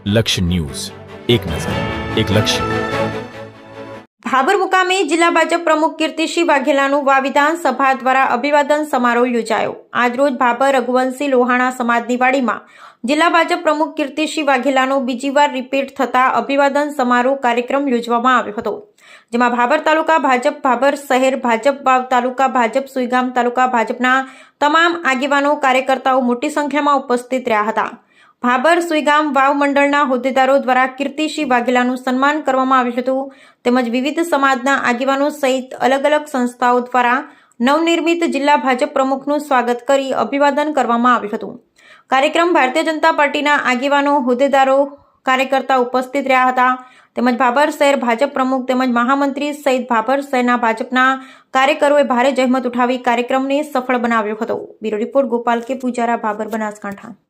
લક્ષ્ય ન્યૂઝ, એક નજર, એક લક્ષ્ય. ભાભર મુકામે જિલ્લા ભાજપ પ્રમુખ કીર્તિસિંહ વાઘેલાનું વિધાનસભા દ્વારા અભિવાદન સમારોહ યોજાયો. આજરોજ ભાભર રઘુવંશી લોહાણા સમાજની વાડીમાં જિલ્લા ભાજપ પ્રમુખ કીર્તિસિંહ વાઘેલાનો બીજી વાર રિપીટ થતા અભિવાદન સમારોહ કાર્યક્રમ યોજવામાં આવ્યો હતો, જેમાં ભાભર તાલુકા ભાજપ, ભાભર શહેર ભાજપ, વાવ તાલુકા ભાજપ, સુઈગામ તાલુકા ભાજપના તમામ આગેવાનો, કાર્યકર્તાઓ મોટી સંખ્યામાં ઉપસ્થિત રહ્યા હતા. ભાભર સુઈગામ વાવ મંડળના હોદ્દેદારો દ્વારા કીર્તિસિંહ વાઘેલાનું સન્માન કરવામાં આવ્યું હતું, તેમજ વિવિધ સમાજના આગેવાનો સહિત અલગ અલગ સંસ્થાઓ દ્વારા નવનિર્મિત જિલ્લા ભાજપ પ્રમુખનું સ્વાગત કરી અભિવાદન કરવામાં આવ્યું હતું. કાર્યક્રમ ભારતીય જનતા પાર્ટીના આગેવાનો, હોદ્દેદારો, કાર્યકર્તા ઉપસ્થિત રહ્યા હતા, તેમજ ભાભર શહેર ભાજપ પ્રમુખ તેમજ મહામંત્રી સહિત ભાભર શહેરના ભાજપના કાર્યકરોએ ભારે જહેમત ઉઠાવી કાર્યક્રમને સફળ બનાવ્યો હતો. બ્યુરો રિપોર્ટ ગોપાલ કે પૂજારા, ભાભર, બનાસકાંઠા.